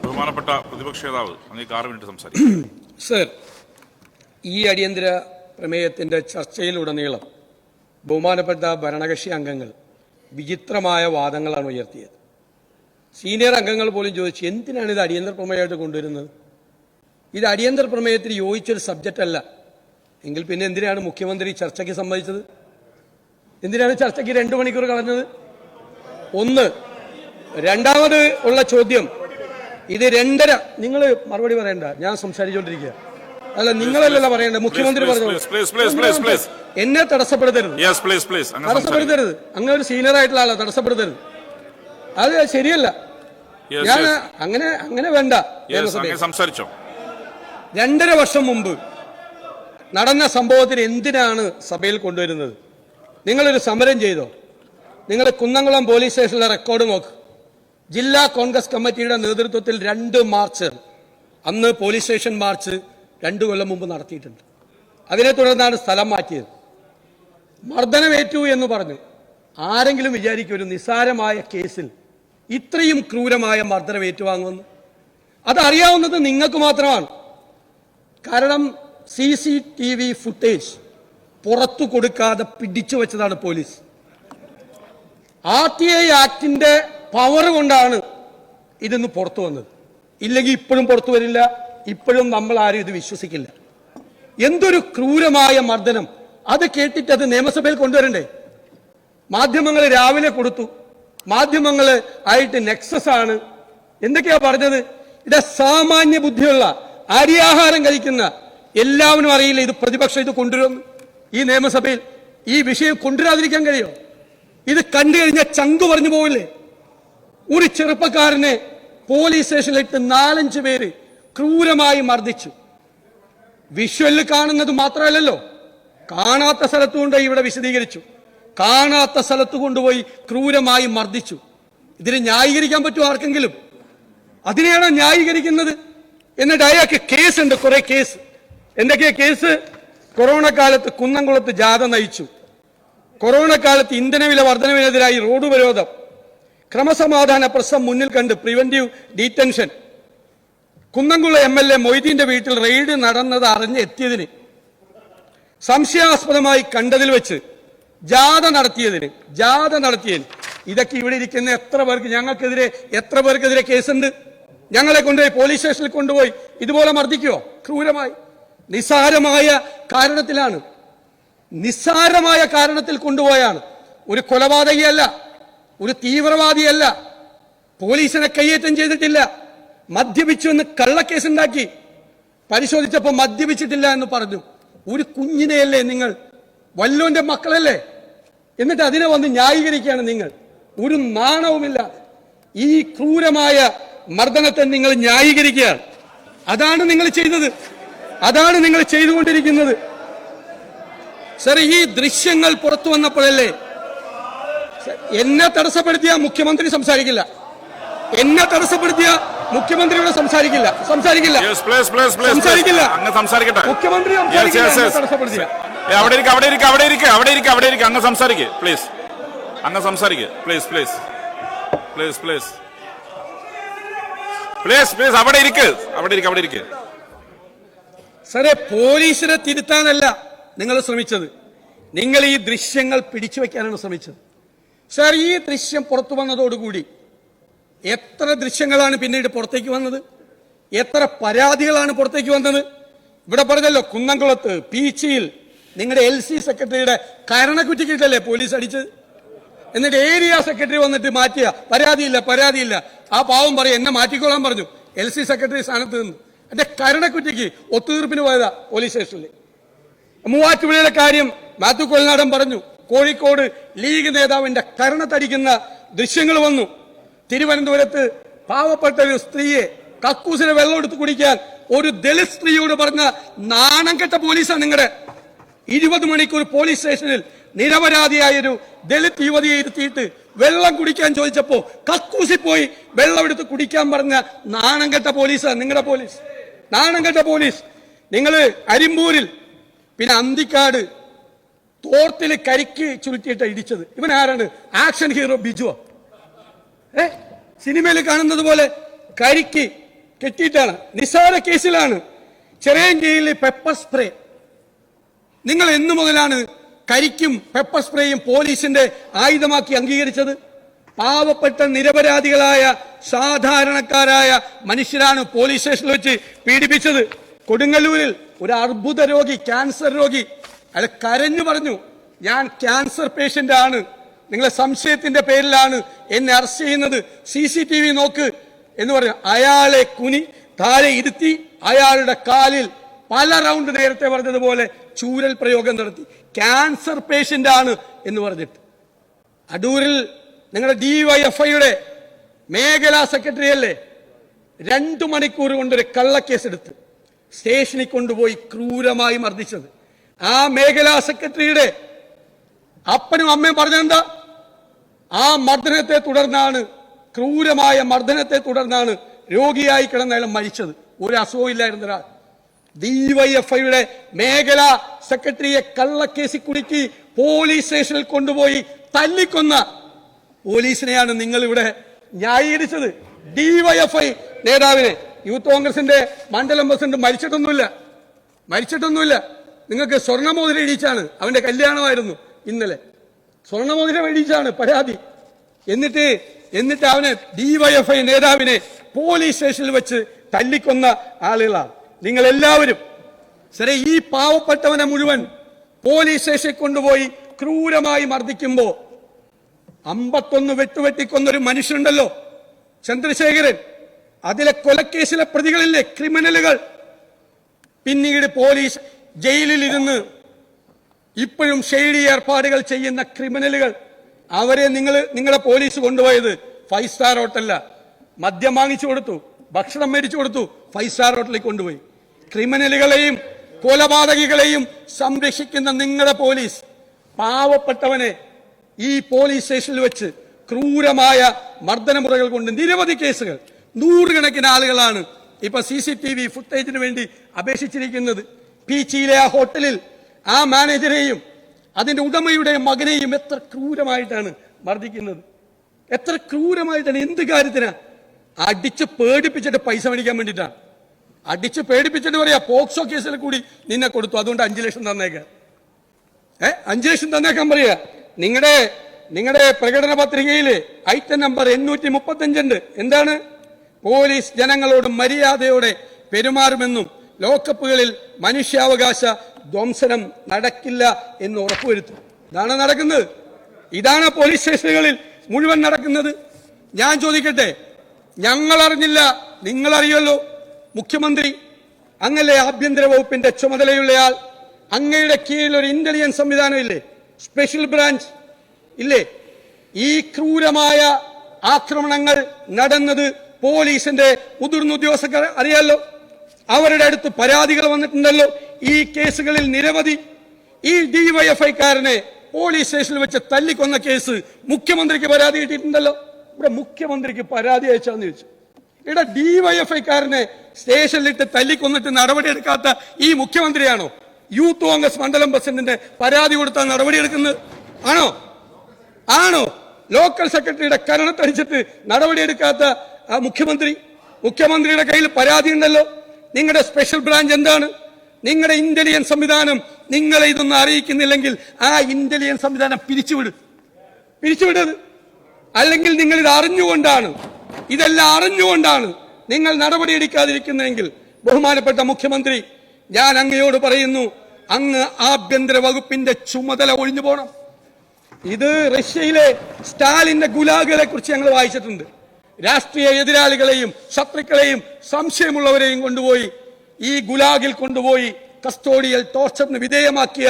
ബഹുമാനപ്പെട്ട പ്രതിപക്ഷ നേതാവ് അങ്ങേക്ക് 6 മിനിറ്റ് സംസാരിക്കും. സർ, ഈ അടിയന്തര പ്രമേയത്തിന്റെ ചർച്ചയിലുടനീളം ബഹുമാനപ്പെട്ട ഭരണകക്ഷി അംഗങ്ങൾ വിചിത്രമായ വാദങ്ങളാണ് ഉയർത്തിയത്. സീനിയർ അംഗങ്ങൾ പോലും ചോദിച്ചു, എന്തിനാണ് ഇത് അടിയന്തര പ്രമേയമായിട്ട് കൊണ്ടുവരുന്നത്? ഇത് അടിയന്തര പ്രമേയത്തിന് യോജിച്ചൊരു സബ്ജക്റ്റ് അല്ല എങ്കിൽ പിന്നെ എന്തിനാണ് മുഖ്യമന്ത്രി ചർച്ചയ്ക്ക് സമ്മതിച്ചത്? എന്തിനാണ് ചർച്ചയ്ക്ക് 2 മണിക്കൂർ കളഞ്ഞത്? ഒന്ന്. രണ്ടാമത് ഉള്ള ചോദ്യം, ഇത് 2:30. നിങ്ങൾ മറുപടി പറയണ്ട, ഞാൻ സംസാരിച്ചുകൊണ്ടിരിക്കുക. അല്ല, നിങ്ങളല്ലല്ലോ പറയേണ്ടത്, മുഖ്യമന്ത്രി പറഞ്ഞു. എന്നെ തടസ്സപ്പെടുത്തരുത്, തടസ്സപ്പെടുത്തരുത്. അങ്ങനെ ഒരു സീനിയർ ആയിട്ടുള്ള ആളാ, തടസ്സപ്പെടുത്തരുത്. അത് ശരിയല്ല. ഞാൻ അങ്ങനെ വേണ്ട. 2.5 വർഷം മുമ്പ് നടന്ന സംഭവത്തിന് എന്തിനാണ് സഭയിൽ കൊണ്ടുവരുന്നത്? നിങ്ങളൊരു സമരം ചെയ്തോ? നിങ്ങൾ കുന്നംകുളം പോലീസ് സ്റ്റേഷനിലെ റെക്കോർഡ് നോക്ക്. ജില്ലാ കോൺഗ്രസ് കമ്മിറ്റിയുടെ നേതൃത്വത്തിൽ 2 മാർച്ച്, അന്ന് പോലീസ് സ്റ്റേഷൻ മാർച്ച് 2 കൊല്ലം മുമ്പ് നടത്തിയിട്ടുണ്ട്. അതിനെ തുടർന്നാണ് സ്ഥലം മാറ്റിയത്. മർദ്ദനമേറ്റു എന്ന് പറഞ്ഞു. ആരെങ്കിലും വിചാരിക്കും ഒരു നിസ്സാരമായ കേസിൽ ഇത്രയും ക്രൂരമായ മർദ്ദനം ഏറ്റുവാങ്ങുമെന്ന്? അതറിയാവുന്നത് നിങ്ങൾക്ക് മാത്രമാണ്. കാരണം CCTV ഫുട്ടേജ് പുറത്തു കൊടുക്കാതെ പിടിച്ചു വെച്ചതാണ് പോലീസ്. RTI ആക്ടിന്റെ പവർ കൊണ്ടാണ് ഇതൊന്ന് പുറത്തു വന്നത്. ഇല്ലെങ്കിൽ ഇപ്പോഴും പുറത്തു വരില്ല. ഇപ്പോഴും നമ്മൾ ആരും ഇത് വിശ്വസിക്കില്ല. എന്തൊരു ക്രൂരമായ മർദ്ദനം! അത് കേട്ടിട്ട് അത് നിയമസഭയിൽ കൊണ്ടുവരണ്ടേ? മാധ്യമങ്ങൾ രാവിലെ കൊടുത്തു. മാധ്യമങ്ങൾ ആയിട്ട് നെക്സസ് ആണ്. എന്തൊക്കെയാ പറഞ്ഞത്? ഇത് സാമാന്യ ബുദ്ധിയുള്ള അരിയാഹാരം കഴിക്കുന്ന എല്ലാവരും അറിയില്ല ഇത് പ്രതിപക്ഷം ഇത് കൊണ്ടുവരുമെന്ന്. ഈ നിയമസഭയിൽ ഈ വിഷയം കൊണ്ടുവരാതിരിക്കാൻ കഴിയോ? ഇത് കണ്ടു കഴിഞ്ഞാൽ ചങ്കു പറഞ്ഞു പോവില്ലേ? ഒരു ചെറുപ്പക്കാരനെ പോലീസ് സ്റ്റേഷനിലിട്ട് 4-5 പേര് ക്രൂരമായി മർദ്ദിച്ചു. വിഷ്വലിൽ കാണുന്നത് മാത്രമല്ലല്ലോ, കാണാത്ത സ്ഥലത്തുകൊണ്ട് ഇവിടെ വിശദീകരിച്ചു. കാണാത്ത സ്ഥലത്ത് കൊണ്ടുപോയി ക്രൂരമായി മർദ്ദിച്ചു. ഇതിനെ ന്യായീകരിക്കാൻ പറ്റുമോ ആർക്കെങ്കിലും? അതിനെയാണോ ന്യായീകരിക്കുന്നത്? എന്നിട്ട് അയാൾക്ക് കേസുണ്ട്, കുറെ കേസ്. എന്തൊക്കെയാ കേസ്? കൊറോണ കാലത്ത് കുന്നംകുളത്ത് ജാഥ നയിച്ചു. കൊറോണ കാലത്ത് ഇന്ധനവില വർധനവിനെതിരായി റോഡ് ഉപരോധം, ക്രമസമാധാന പ്രശ്നം മുന്നിൽ കണ്ട് പ്രിവന്റീവ് ഡീറ്റൻഷൻ, കുന്നംകുളം MLA മൊയ്തീന്റെ വീട്ടിൽ റെയ്ഡ് നടന്നത് അറിഞ്ഞെത്തിയതിന്, സംശയാസ്പദമായി കണ്ടതിൽ വെച്ച് ജാഥ നടത്തിയതിന്. ഇതൊക്കെ ഇവിടെ ഇരിക്കുന്ന എത്ര പേർക്ക്, ഞങ്ങൾക്കെതിരെ എത്ര പേർക്കെതിരെ കേസുണ്ട്? ഞങ്ങളെ കൊണ്ടുപോയി പോലീസ് സ്റ്റേഷനിൽ കൊണ്ടുപോയി ഇതുപോലെ മർദ്ദിക്കുവോ? ക്രൂരമായി. നിസ്സാരമായ കാരണത്തിൽ കൊണ്ടുപോയാണ്. ഒരു കൊലപാതകിയല്ല, ഒരു തീവ്രവാദിയല്ല, പോലീസിനെ കയ്യേറ്റം ചെയ്തിട്ടില്ല. മദ്യപിച്ചു എന്ന് കള്ളക്കേസുണ്ടാക്കി. പരിശോധിച്ചപ്പോൾ മദ്യപിച്ചിട്ടില്ല എന്ന് പറഞ്ഞു. ഒരു കുഞ്ഞിനെയല്ലേ നിങ്ങൾ? വല്ലോന്റെ മക്കളല്ലേ? എന്നിട്ട് അതിനെ വന്ന് ന്യായീകരിക്കുകയാണ് നിങ്ങൾ. ഒരു നാണവുമില്ല. ഈ ക്രൂരമായ മർദ്ദനത്തെ നിങ്ങൾ ന്യായീകരിക്കുകയാണ്. അതാണ് നിങ്ങൾ ചെയ്തത്, അതാണ് നിങ്ങൾ ചെയ്തുകൊണ്ടിരിക്കുന്നത്. സർ, ഈ ദൃശ്യങ്ങൾ പുറത്തു വന്നപ്പോഴല്ലേ? എന്നെ തടസ്സപ്പെടുത്തിയ മുഖ്യമന്ത്രി സംസാരിക്കില്ല. എന്നെ തടസ്സപ്പെടുത്തിയ മുഖ്യമന്ത്രിയോട് സംസാരിക്കില്ല. മുഖ്യമന്ത്രി തടസ്സപ്പെടുത്തിയ അങ്ങ് സംസാരിക്കുക പ്ലീസ്. അങ്ങ് സംസാരിക്കുക പ്ലീസ്. അവിടെ ഇരിക്കുക. സാറേ, പോലീസിനെ തിരുത്താനല്ല നിങ്ങൾ ശ്രമിച്ചത്. നിങ്ങൾ ഈ ദൃശ്യങ്ങൾ പിടിച്ചു വെക്കാനാണ് ശ്രമിച്ചത്. സാർ, ഈ ദൃശ്യം പുറത്തു വന്നതോടുകൂടി എത്ര ദൃശ്യങ്ങളാണ് പിന്നീട് പുറത്തേക്ക് വന്നത്? എത്ര പരാതികളാണ് പുറത്തേക്ക് വന്നത്? ഇവിടെ പറഞ്ഞല്ലോ, കുന്നംകുളത്ത് പീച്ചിയിൽ നിങ്ങളുടെ LC സെക്രട്ടറിയുടെ കരണക്കുറ്റിക്കിട്ടല്ലേ പോലീസ് അടിച്ചത്? എന്നിട്ട് ഏരിയ സെക്രട്ടറി വന്നിട്ട് മാറ്റിയ പരാതിയില്ല. ആ പാവം പറയും, എന്നെ മാറ്റിക്കോളാൻ പറഞ്ഞു LC സെക്രട്ടറി സ്ഥാനത്ത് നിന്ന്. എന്റെ കരണക്കുറ്റിക്ക് ഒത്തുതീർപ്പിന് പോയതാ പോലീസ് സ്റ്റേഷനിൽ. മൂവാറ്റുപുഴയുടെ കാര്യം മാത്യു കൊൽനാടൻ പറഞ്ഞു. കോഴിക്കോട് ലീഗ് നേതാവിന്റെ കരണത്തടിക്കുന്ന ദൃശ്യങ്ങൾ വന്നു. തിരുവനന്തപുരത്ത് പാവപ്പെട്ട ഒരു സ്ത്രീയെ കക്കൂസിന് വെള്ളം എടുത്ത് കുടിക്കാൻ ഒരു ദളിത് സ്ത്രീയോട് പറഞ്ഞ നാണം കെട്ട പോലീസാണ് നിങ്ങളുടെ. 20 മണിക്കൂർ പോലീസ് സ്റ്റേഷനിൽ നിരപരാധിയായൊരു ദളിത് യുവതിയെ ഇരുത്തിയിട്ട് വെള്ളം കുടിക്കാൻ ചോദിച്ചപ്പോ കക്കൂസിൽ പോയി വെള്ളം എടുത്ത് കുടിക്കാൻ പറഞ്ഞ നാണം കെട്ട പോലീസാണ് നിങ്ങളുടെ പോലീസ്. നാണം കെട്ട പോലീസ്. നിങ്ങൾ അരിമ്പൂരിൽ, പിന്നെ അന്തിക്കാട് തോർത്തിൽ കരിക്ക് ചുരുട്ടിയിട്ട് ഇടിച്ചത് ഇവൻ ആരാണ്? ആക്ഷൻ ഹീറോ ബിജുവോ? സിനിമയിൽ കാണുന്നത് പോലെ കരിക്ക് കെട്ടിയിട്ടാണ്. നിസ്സാര കേസിലാണ്. ചിറയൻകീഴിലെ പെപ്പർ സ്പ്രേ. നിങ്ങൾ എന്നു മുതലാണ് കരിക്കും പെപ്പർ സ്പ്രേയും പോലീസിന്റെ ആയുധമാക്കി അംഗീകരിച്ചത്? പാവപ്പെട്ട നിരപരാധികളായ സാധാരണക്കാരായ മനുഷ്യരാണ് പോലീസ് സ്റ്റേഷനിൽ വെച്ച് പീഡിപ്പിച്ചത്. കൊടുങ്ങല്ലൂരിൽ ഒരു അർബുദ രോഗി, ക്യാൻസർ രോഗി, അയാൾ കരഞ്ഞു പറഞ്ഞു, ഞാൻ ക്യാൻസർ പേഷ്യന്റ് ആണ്, നിങ്ങളെ സംശയത്തിന്റെ പേരിലാണ് എന്നെ അറസ്റ്റ് ചെയ്യുന്നത്, CCTV നോക്ക് എന്ന് പറഞ്ഞു. അയാളെ താഴെ ഇരുത്തി അയാളുടെ കാലിൽ പല റൗണ്ട് നേരത്തെ പറഞ്ഞതുപോലെ ചൂരൽ പ്രയോഗം നടത്തി. ക്യാൻസർ പേഷ്യന്റ് ആണ് എന്ന് പറഞ്ഞിട്ട്. അടൂരിൽ നിങ്ങളുടെ DYFIയുടെ മേഖലാ സെക്രട്ടറി അല്ലേ 2 മണിക്കൂർ കൊണ്ടൊരു കള്ളക്കേസ് എടുത്ത് സ്റ്റേഷനിൽ കൊണ്ടുപോയി ക്രൂരമായി മർദ്ദിച്ചത്. ആ മേഖലാ സെക്രട്ടറിയുടെ അപ്പനും അമ്മയും പറഞ്ഞെന്താ? ആ മർദ്ദനത്തെ തുടർന്നാണ്, ക്രൂരമായ മർദ്ദനത്തെ തുടർന്നാണ് രോഗിയായി കിടന്ന അയാൾ മരിച്ചത്. ഒരു അസുഖവും ഇല്ലായിരുന്ന ഒരാൾ. DYFIയുടെ മേഖലാ സെക്രട്ടറിയെ കള്ളക്കേസിൽ കുടുക്കി പോലീസ് സ്റ്റേഷനിൽ കൊണ്ടുപോയി തല്ലിക്കൊന്ന പോലീസിനെയാണ് നിങ്ങൾ ഇവിടെ ന്യായീകരിച്ചത്. DYFI നേതാവിനെ, യൂത്ത് കോൺഗ്രസിന്റെ മണ്ഡലം പ്രസിഡന്റ് മരിച്ചിട്ടൊന്നുമില്ല. നിങ്ങൾക്ക് സ്വർണ്ണമോതിരം ഇടിച്ചാണ്, അവന്റെ കല്യാണമായിരുന്നു ഇന്നലെ, സ്വർണ്ണമോതിരം ഇടിച്ചാണ് പരാതി. എന്നിട്ട് അവനെ DYFI നേതാവിനെ പോലീസ് സ്റ്റേഷനിൽ വെച്ച് തല്ലിക്കൊന്ന ആളുകളാണ് നിങ്ങൾ എല്ലാവരും. ശരി, ഈ പാവപ്പെട്ടവനെ മുഴുവൻ പോലീസ് സ്റ്റേഷനിൽ കൊണ്ടുപോയി ക്രൂരമായി മർദ്ദിക്കുമ്പോ 51 വെട്ടുവെട്ടിക്കൊന്നൊരു മനുഷ്യനുണ്ടല്ലോ, ചന്ദ്രശേഖരൻ, അതിലെ കൊലക്കേസിലെ പ്രതികളില്ലേ, ക്രിമിനലുകൾ. പിന്നീട് പോലീസ് ജയിലിൽ ഇരുന്ന് ഇപ്പോഴും ഷെയ്ഡി ഏർപ്പാടുകൾ ചെയ്യുന്ന ക്രിമിനലുകൾ, അവരെ നിങ്ങളെ പോലീസ് കൊണ്ടുപോയത് 5 സ്റ്റാർ ഹോട്ടലല്ല, മദ്യം വാങ്ങിച്ചു കൊടുത്തു, ഭക്ഷണം മേടിച്ചു കൊടുത്തു, 5 സ്റ്റാർ ഹോട്ടലിൽ കൊണ്ടുപോയി. ക്രിമിനലുകളെയും കൊലപാതകികളെയും സംരക്ഷിക്കുന്ന നിങ്ങളുടെ പോലീസ് പാവപ്പെട്ടവനെ ഈ പോലീസ് സ്റ്റേഷനിൽ വെച്ച് ക്രൂരമായ മർദ്ദനമുറകൾ കൊണ്ട് നിരവധി കേസുകൾ, 100 കണക്കിന് ആളുകളാണ് ഇപ്പൊ CCTV ഫുട്ടേജിന് വേണ്ടി അപേക്ഷിച്ചിരിക്കുന്നത്. പീച്ചിയിലെ ആ ഹോട്ടലിൽ ആ മാനേജരെയും അതിന്റെ ഉടമയുടെ മകനെയും എത്ര ക്രൂരമായിട്ടാണ് മർദ്ദിക്കുന്നത്, എത്ര ക്രൂരമായിട്ടാണ്. എന്ത് കാര്യത്തിനാ? അടിച്ച് പേടിപ്പിച്ചിട്ട് പൈസ മേടിക്കാൻ വേണ്ടിയിട്ടാണ്. അടിച്ച് പേടിപ്പിച്ചിട്ട് പറയാ, പോക്സോ കേസിൽ കൂടി നിന്നെ കൊടുത്തു, അതുകൊണ്ട് 5 ലക്ഷം തന്നേക്കാം. 5 ലക്ഷം തന്നേക്കാൻ പറയാ. നിങ്ങളുടെ പ്രകടന പത്രികയിൽ ഐറ്റം നമ്പർ 835 ഉണ്ട്. എന്താണ്? പോലീസ് ജനങ്ങളോട് മര്യാദയോടെ പെരുമാറുമെന്നും ലോക്കപ്പുകളിൽ മനുഷ്യാവകാശ ധ്വംസനം നടക്കില്ല എന്ന് ഉറപ്പുവരുത്തും. ഇതാണ് നടക്കുന്നത്. ഇതാണ് പോലീസ് സ്റ്റേഷനുകളിൽ മുഴുവൻ നടക്കുന്നത്. ഞാൻ ചോദിക്കട്ടെ, ഞങ്ങൾ അറിഞ്ഞില്ല, നിങ്ങൾ അറിയുമല്ലോ, മുഖ്യമന്ത്രി അങ്ങല്ലേ ആഭ്യന്തര വകുപ്പിന്റെ ചുമതലയുള്ളയാൾ, അങ്ങയുടെ കീഴിൽ ഒരു ഇന്റലിജൻസ് സംവിധാനം ഇല്ലേ, സ്പെഷ്യൽ ബ്രാഞ്ച് ഇല്ലേ? ഈ ക്രൂരമായ ആക്രമണങ്ങൾ നടന്നത് പോലീസിന്റെ മുതിർന്ന ഉദ്യോഗസ്ഥർ അറിയാലോ, അവരുടെ അടുത്ത് പരാതികൾ വന്നിട്ടുണ്ടല്ലോ. ഈ കേസുകളിൽ നിരവധി. ഈ DYFIക്കാരനെ പോലീസ് സ്റ്റേഷനിൽ വെച്ച് തല്ലിക്കൊന്ന കേസ് മുഖ്യമന്ത്രിക്ക് പരാതി കിട്ടിയിട്ടുണ്ടല്ലോ. ഇവിടെ മുഖ്യമന്ത്രിക്ക് പരാതി അയച്ചാന്ന് ചോദിച്ചു. ഇവിടെ DYFIക്കാരനെ സ്റ്റേഷനിലിട്ട് തല്ലിക്കൊന്നിട്ട് നടപടിയെടുക്കാത്ത ഈ മുഖ്യമന്ത്രിയാണോ യൂത്ത് കോൺഗ്രസ് മണ്ഡലം പ്രസിഡന്റിന്റെ പരാതി കൊടുത്താൽ നടപടിയെടുക്കുന്നത്? ആണോ? ലോക്കൽ സെക്രട്ടറിയുടെ കരണത്തടിച്ചിട്ട് നടപടിയെടുക്കാത്ത മുഖ്യമന്ത്രിയുടെ കയ്യിൽ പരാതി ഉണ്ടല്ലോ. നിങ്ങളുടെ സ്പെഷ്യൽ ബ്രാഞ്ച് എന്താണ്? നിങ്ങളുടെ ഇന്റലിജൻസ് സംവിധാനം നിങ്ങളെ ഇതൊന്നും അറിയിക്കുന്നില്ലെങ്കിൽ ആ ഇന്റലിജൻസ് സംവിധാനം പിരിച്ചുവിടരുത്. അല്ലെങ്കിൽ നിങ്ങൾ ഇതെല്ലാം അറിഞ്ഞുകൊണ്ടാണ് നിങ്ങൾ നടപടിയെടുക്കാതിരിക്കുന്നതെങ്കിൽ, ബഹുമാനപ്പെട്ട മുഖ്യമന്ത്രി, ഞാൻ അങ്ങയോട് പറയുന്നു, അങ്ങ് ആഭ്യന്തര വകുപ്പിന്റെ ചുമതല ഒഴിഞ്ഞു പോകണം. ഇത് റഷ്യയിലെ സ്റ്റാലിന്റെ ഗുലാഗുകളെ കുറിച്ച് ഞങ്ങൾ വായിച്ചിട്ടുണ്ട്. രാഷ്ട്രീയ എതിരാളികളെയും ശത്രുക്കളെയും സംശയമുള്ളവരെയും കൊണ്ടുപോയി ഈ ഗുലാഗിൽ കൊണ്ടുപോയി കസ്റ്റോഡിയൽ ടോർച്ചറിന് വിധേയമാക്കിയ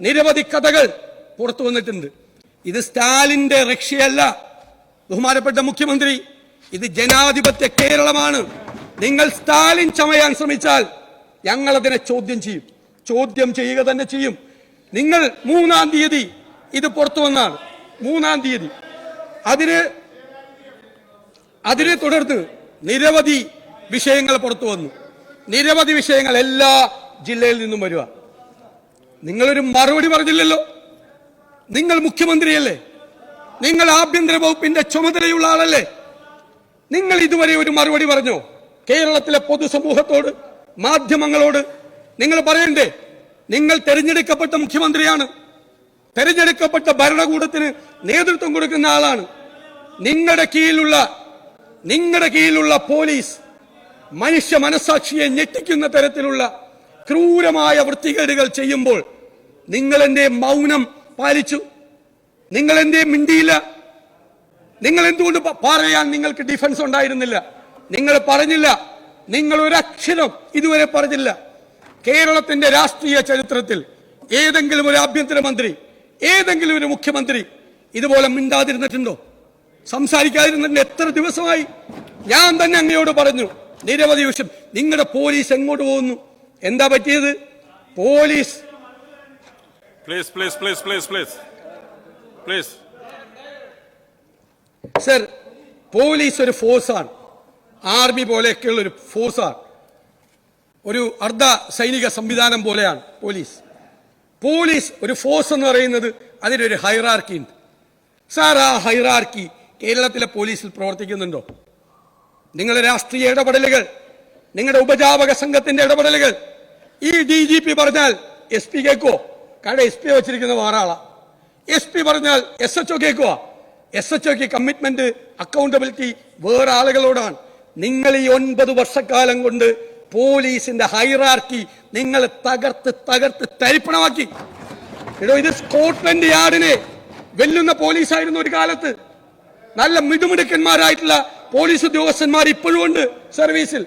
നിരവധി കഥകൾ പുറത്തു വന്നിട്ടുണ്ട്. ഇത് സ്റ്റാലിന്റെ റഷ്യയല്ല ബഹുമാനപ്പെട്ട മുഖ്യമന്ത്രി, ഇത് ജനാധിപത്യ കേരളമാണ്. നിങ്ങൾ സ്റ്റാലിൻ ചമയാൻ ശ്രമിച്ചാൽ ഞങ്ങൾ അതിനെ ചോദ്യം ചെയ്യുക തന്നെ ചെയ്യും. നിങ്ങൾ 3-ാം തീയതി ഇത് പുറത്തു വന്നാണ്, 3-ാം തീയതി. അതിനെ തുടർന്ന് നിരവധി വിഷയങ്ങൾ പുറത്തു വന്നു. നിരവധി വിഷയങ്ങൾ എല്ലാ ജില്ലയിൽ നിന്നും വരിക. നിങ്ങളൊരു മറുപടി പറഞ്ഞില്ലല്ലോ. നിങ്ങൾ മുഖ്യമന്ത്രിയല്ലേ, നിങ്ങൾ ആഭ്യന്തര വകുപ്പിന്റെ ചുമതലയുള്ള ആളല്ലേ. നിങ്ങൾ ഇതുവരെ ഒരു മറുപടി പറഞ്ഞോ? കേരളത്തിലെ പൊതുസമൂഹത്തോട്, മാധ്യമങ്ങളോട് നിങ്ങൾ പറയണ്ടേ? നിങ്ങൾ തെരഞ്ഞെടുക്കപ്പെട്ട മുഖ്യമന്ത്രിയാണ്, തെരഞ്ഞെടുക്കപ്പെട്ട ഭരണകൂടത്തിന് നേതൃത്വം കൊടുക്കുന്ന ആളാണ്. നിങ്ങളുടെ കീഴിലുള്ള പോലീസ് മനുഷ്യ മനസാക്ഷിയെ ഞെട്ടിക്കുന്ന തരത്തിലുള്ള ക്രൂരമായ വൃത്തികേടുകൾ ചെയ്യുമ്പോൾ നിങ്ങൾ എന്തേ മൗനം പാലിച്ചു? നിങ്ങൾ എന്തേ മിണ്ടിയില്ല? നിങ്ങൾ എന്തുകൊണ്ട് പറയാൻ നിങ്ങൾക്ക് ഡിഫൻസ് ഉണ്ടായിരുന്നില്ല? നിങ്ങൾ പറഞ്ഞില്ല. നിങ്ങൾ ഒരക്ഷരം ഇതുവരെ പറഞ്ഞില്ല. കേരളത്തിന്റെ രാഷ്ട്രീയ ചരിത്രത്തിൽ ഏതെങ്കിലും ഒരു ആഭ്യന്തരമന്ത്രി, ഏതെങ്കിലും ഒരു മുഖ്യമന്ത്രി ഇതുപോലെ മിണ്ടാതിരുന്നിട്ടുണ്ടോ? സംസാരിക്കാതിരുന്നിട്ട് എത്ര ദിവസമായി? ഞാൻ തന്നെ അങ്ങയോട് പറഞ്ഞു നിരവധി വിഷയം. നിങ്ങളുടെ പോലീസ് എങ്ങോട്ട് പോകുന്നു? എന്താ പറ്റിയത്? പോലീസ് സർ, പോലീസ് ഒരു ഫോഴ്സാണ്. ആർമി പോലെയൊക്കെയുള്ള ഒരു ഫോഴ്സാണ്. ഒരു അർദ്ധ സൈനിക സംവിധാനം പോലെയാണ് പോലീസ് ഒരു ഫോഴ്സ് എന്ന് പറയുന്നത്. അതിനൊരു ഹൈറാർക്കി ഉണ്ട് സാർ. ആ ഹൈറാർക്കി കേരളത്തിലെ പോലീസിൽ പ്രവർത്തിക്കുന്നുണ്ടോ? നിങ്ങളുടെ രാഷ്ട്രീയ ഇടപെടലുകൾ, നിങ്ങളുടെ ഉപജാപക സംഘത്തിന്റെ ഇടപെടലുകൾ, ഈ DGP പറഞ്ഞാൽ SP കേൾക്കുവോ? കാരണം SP വെച്ചിരിക്കുന്ന വേറെ ആളാ. SP പറഞ്ഞാൽ SHO കേൾക്കുവാ? SHOക്ക് കമ്മിറ്റ്മെന്റ്, അക്കൗണ്ടബിലിറ്റി വേറെ ആളുകളോടാണ്. നിങ്ങൾ ഈ 9 വർഷക്കാലം കൊണ്ട് പോലീസിന്റെ ഹൈറാർക്കി നിങ്ങൾ തകർത്ത് തരിപ്പണമാക്കി. ഇത് സ്കോട്ട്ലൻഡ് യാർഡിനെ വെല്ലുന്ന പോലീസായിരുന്നു ഒരു കാലത്ത്. നല്ല മിടുമിടുക്കന്മാരായിട്ടുള്ള പോലീസ് ഉദ്യോഗസ്ഥന്മാർ ഇപ്പോഴും ഉണ്ട് സർവീസിൽ.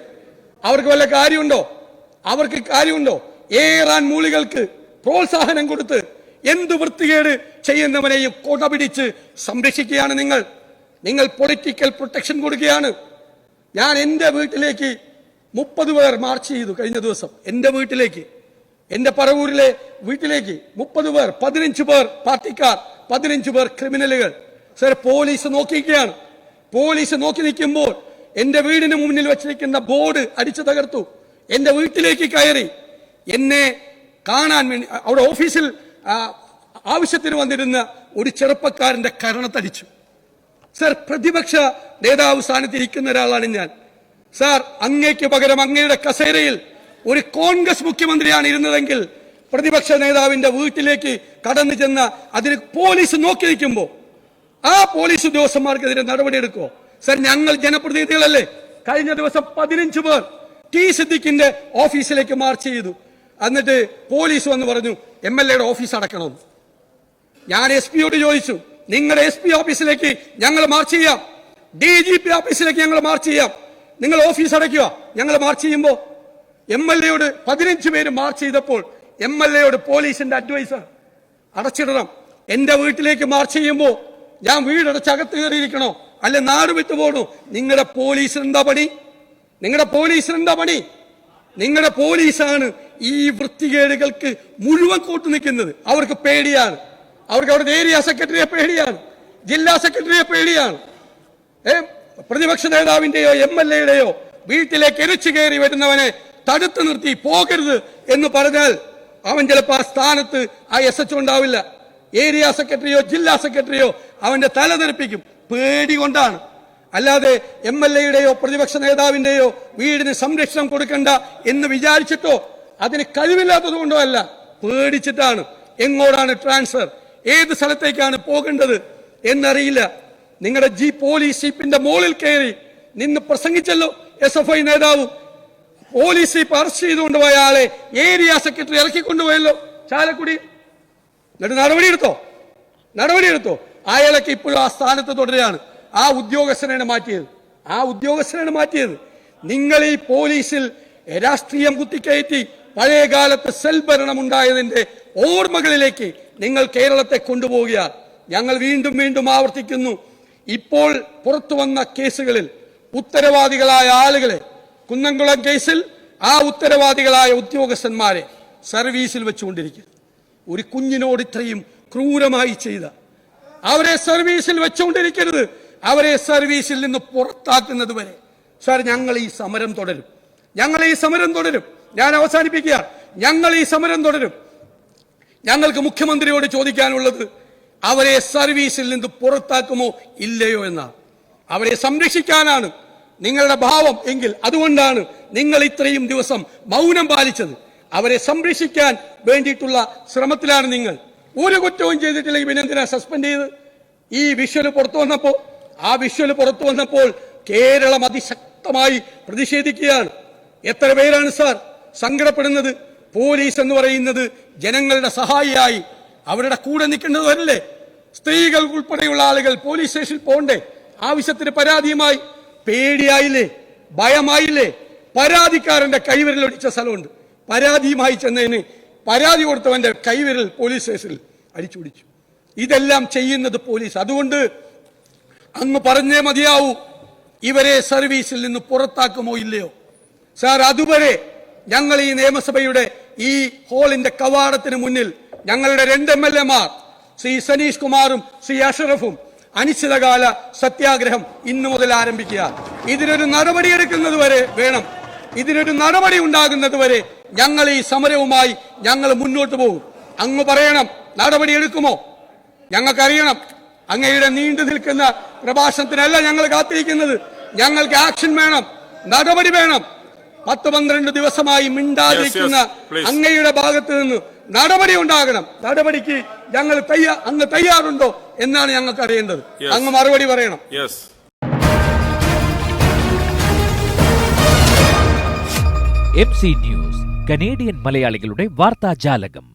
അവർക്ക് വല്ല കാര്യമുണ്ടോ? ഏറാൻ മൂളികൾക്ക് പ്രോത്സാഹനം കൊടുത്ത് എന്ത് വൃത്തികേട് ചെയ്യുന്നവനെയും കൊടപിടിച്ച് സംരക്ഷിക്കുകയാണ് നിങ്ങൾ പൊളിറ്റിക്കൽ പ്രൊട്ടക്ഷൻ കൊടുക്കുകയാണ്. ഞാൻ എന്റെ വീട്ടിലേക്ക് 30 പേർ മാർച്ച് ചെയ്തു കഴിഞ്ഞ ദിവസം. എന്റെ പറവൂരിലെ വീട്ടിലേക്ക് 30 പേർ, 15 പേർ പാർട്ടിക്കാർ, 15 പേർ ക്രിമിനലുകൾ. സർ, പോലീസ് നോക്കിയിരിക്കുകയാണ്. പോലീസ് നോക്കി നിൽക്കുമ്പോൾ എന്റെ വീടിന് മുന്നിൽ വെച്ചിരിക്കുന്ന ബോർഡ് അടിച്ചു തകർത്തു. എന്റെ വീട്ടിലേക്ക് കയറി എന്നെ കാണാൻ വേണ്ടി അവിടെ ഓഫീസിൽ ആവശ്യത്തിന് വന്നിരുന്ന ഒരു ചെറുപ്പക്കാരന്റെ കരണത്തടിച്ചു. സർ, പ്രതിപക്ഷ നേതാവ് സ്ഥാനത്തിരിക്കുന്ന ഒരാളാണ് ഞാൻ. സാർ, അങ്ങേക്ക് പകരം അങ്ങയുടെ കസേരയിൽ ഒരു കോൺഗ്രസ് മുഖ്യമന്ത്രിയാണ് ഇരുന്നതെങ്കിൽ പ്രതിപക്ഷ നേതാവിന്റെ വീട്ടിലേക്ക് കടന്നു ചെന്ന അതിന് പോലീസ് നോക്കി നിൽക്കുമ്പോൾ ആ പോലീസ് ഉദ്യോഗസ്ഥന്മാർക്കെതിരെ നടപടിയെടുക്കുമോ? സർ, ഞങ്ങൾ ജനപ്രതിനിധികളല്ലേ? കഴിഞ്ഞ ദിവസം 15 പേർ ടി സിദ്ദിഖിന്റെ ഓഫീസിലേക്ക് മാർച്ച് ചെയ്തു. എന്നിട്ട് പോലീസ് വന്ന് പറഞ്ഞു MLAയുടെ ഓഫീസ് അടക്കണം. ഞാൻ SP-യോട് ചോദിച്ചു, നിങ്ങളുടെ SP ഓഫീസിലേക്ക് ഞങ്ങൾ മാർച്ച് ചെയ്യാം, DGP ഓഫീസിലേക്ക് ഞങ്ങൾ മാർച്ച് ചെയ്യാം, നിങ്ങൾ ഓഫീസ് അടയ്ക്കുക. ഞങ്ങൾ മാർച്ച് ചെയ്യുമ്പോൾ MLAയോട് 15 പേര് മാർച്ച് ചെയ്തപ്പോൾ MLAയോട് പോലീസിന്റെ അഡ്വൈസർ അടച്ചിടണം. എന്റെ വീട്ടിലേക്ക് മാർച്ച് ചെയ്യുമ്പോൾ ഞാൻ വീടടച്ച് അകത്ത് കയറിയിരിക്കണോ, അല്ലെ നാട് വിട്ടു പോകണോ? നിങ്ങളുടെ പോലീസിന് എന്താ പണി? നിങ്ങളുടെ പോലീസാണ് ഈ വൃത്തികേടുകൾക്ക് മുഴുവൻ കൂട്ടു നിൽക്കുന്നത്. അവർക്ക് പേടിയാണ്. അവർക്ക് അവിടെ ഏരിയ സെക്രട്ടറിയെ പേടിയാണ്, ജില്ലാ സെക്രട്ടറിയെ പേടിയാണ്. പ്രതിപക്ഷ നേതാവിന്റെയോ MLAയുടെയോ വീട്ടിലേക്ക് എരിച്ചു കയറി വരുന്നവനെ തടുത്തു നിർത്തി പോകരുത് എന്ന് പറഞ്ഞാൽ അവൻ ചിലപ്പോൾ ആ സ്ഥാനത്ത് ആ SHO ഉണ്ടാവില്ല. ഏരിയ സെക്രട്ടറിയോ ജില്ലാ സെക്രട്ടറിയോ അവന്റെ തല തെറിപ്പിക്കും. പേടി കൊണ്ടാണ്. അല്ലാതെ MLAയുടെയോ പ്രതിപക്ഷ നേതാവിന്റെയോ വീടിന് സംരക്ഷണം കൊടുക്കണ്ട എന്ന് വിചാരിച്ചിട്ടോ അതിന് കഴിവില്ലാത്തത് കൊണ്ടോ അല്ല, പേടിച്ചിട്ടാണ്. എങ്ങോട്ടാണ് ട്രാൻസ്ഫർ, ഏത് സ്ഥലത്തേക്കാണ് പോകേണ്ടത് എന്നറിയില്ല. നിങ്ങളുടെ പോലീസ് ജീപ്പിന്റെ മുകളിൽ കയറി നിന്ന് പ്രസംഗിച്ചല്ലോ SFI നേതാവ്. പോലീസ് ജീപ്പ് അറസ്റ്റ് ചെയ്തുകൊണ്ടുപോയ ആളെ ഏരിയ സെക്രട്ടറി ഇറക്കിക്കൊണ്ടുപോയല്ലോ ചാലക്കുടി. എന്നിട്ട് നടപടിയെടുത്തോ? അയാളൊക്കെ ഇപ്പോഴും ആ സ്ഥാനത്ത് തുടരുകയാണ്. ആ ഉദ്യോഗസ്ഥനാണ് മാറ്റിയത്. നിങ്ങൾ ഈ പോലീസിൽ രാഷ്ട്രീയം കുത്തിക്കയറ്റി പഴയ കാലത്ത് സെൽ ഭരണം ഉണ്ടായതിന്റെ ഓർമ്മകളിലേക്ക് നിങ്ങൾ കേരളത്തെ കൊണ്ടുപോവുകയാണ്. ഞങ്ങൾ വീണ്ടും ആവർത്തിക്കുന്നു, ഇപ്പോൾ പുറത്തു വന്ന കേസുകളിൽ ഉത്തരവാദികളായ ആളുകളെ, കുന്നംകുളം കേസിൽ ആ ഉത്തരവാദികളായ ഉദ്യോഗസ്ഥന്മാരെ സർവീസിൽ വെച്ചുകൊണ്ടിരിക്കുന്നു. ഒരു കുഞ്ഞിനോട് ഇത്രയും ക്രൂരമായി ചെയ്ത അവരെ സർവീസിൽ വെച്ചുകൊണ്ടിരിക്കരുത്. അവരെ സർവീസിൽ നിന്ന് പുറത്താക്കുന്നത് വരെ സാർ ഞങ്ങൾ ഈ സമരം തുടരും. ഞാൻ അവസാനിപ്പിക്കുകയാണ്. ഞങ്ങൾ ഈ സമരം തുടരും. ഞങ്ങൾക്ക് മുഖ്യമന്ത്രിയോട് ചോദിക്കാനുള്ളത് അവരെ സർവീസിൽ നിന്ന് പുറത്താക്കുമോ ഇല്ലയോ എന്നാണ്. അവരെ സംരക്ഷിക്കാനാണ് നിങ്ങളുടെ ഭാവം എങ്കിൽ അതുകൊണ്ടാണ് നിങ്ങൾ ഇത്രയും ദിവസം മൗനം പാലിച്ചത്. അവരെ സംരക്ഷിക്കാൻ വേണ്ടിയിട്ടുള്ള ശ്രമത്തിലാണ് നിങ്ങൾ. ഒരു കുറ്റവും ചെയ്തിട്ടില്ലെങ്കിൽ പിന്നെ എന്തിനാ സസ്പെൻഡ് ചെയ്ത്? ഈ വിഷ്വല് പുറത്തു വന്നപ്പോൾ കേരളം അതിശക്തമായി പ്രതിഷേധിക്കുകയാണ്. എത്ര പേരാണ് സാർ സങ്കടപ്പെടുന്നത്? പോലീസ് എന്ന് പറയുന്നത് ജനങ്ങളുടെ സഹായിയായി അവരുടെ കൂടെ നിൽക്കേണ്ടതല്ലേ? സ്ത്രീകൾ ഉൾപ്പെടെയുള്ള ആളുകൾ പോലീസ് സ്റ്റേഷനിൽ പോണ്ടേ? ആവശ്യത്തിന് പരാതിയുമായി പേടിയായില്ലേ? ഭയമായില്ലേ? പരാതിക്കാരന്റെ കൈവിരൽ ഒടിച്ച സ്ഥലമുണ്ട്. പരാതിയുമായി ചെന്നതിന് പരാതി കൊടുത്തവന്റെ കൈവിരൽ പോലീസ് സ്റ്റേഷനിൽ അടിച്ചുപിടിച്ചു. ഇതെല്ലാം ചെയ്യുന്നത് പോലീസ്. അതുകൊണ്ട് അങ്ങ് പറഞ്ഞേ മതിയാവൂ, ഇവരെ സർവീസിൽ നിന്ന് പുറത്താക്കുമോ ഇല്ലയോ? സാർ, അതുവരെ ഞങ്ങൾ ഈ നിയമസഭയുടെ ഈ ഹാളിന്റെ കവാടത്തിന് മുന്നിൽ ഞങ്ങളുടെ 2 MLA-മാർ ശ്രീ സനീഷ് കുമാറും ശ്രീ അഷറഫും അനിശ്ചിതകാല സത്യാഗ്രഹം ഇന്നു മുതൽ ആരംഭിക്കുക. ഇതിനൊരു നടപടിയെടുക്കുന്നത് വരെ വേണം. ഇതിനൊരു നടപടി ഉണ്ടാകുന്നത് വരെ ഞങ്ങൾ ഈ സമരവുമായി ഞങ്ങൾ മുന്നോട്ട് പോകും. അങ്ങ് പറയണം, നടപടി എടുക്കുമോ? ഞങ്ങൾക്കറിയണം. അങ്ങയുടെ നീണ്ടു നിൽക്കുന്ന പ്രഭാഷണത്തിനല്ല ഞങ്ങൾ കാത്തിരിക്കുന്നത്. ഞങ്ങൾക്ക് ആക്ഷൻ വേണം, നടപടി വേണം. 10-12 ദിവസമായി മിണ്ടാതിരിക്കുന്ന അങ്ങയുടെ ഭാഗത്ത് നിന്ന് നടപടി ഉണ്ടാകണം. നടപടിക്ക് അങ്ങ് തയ്യാറുണ്ടോ എന്നാണ് ഞങ്ങൾക്ക് അറിയേണ്ടത്. അങ്ങ് മറുപടി പറയണം. MC ന്യൂസ്, കനേഡിയൻ മലയാളികളുടെ വാർത്താജാലകം.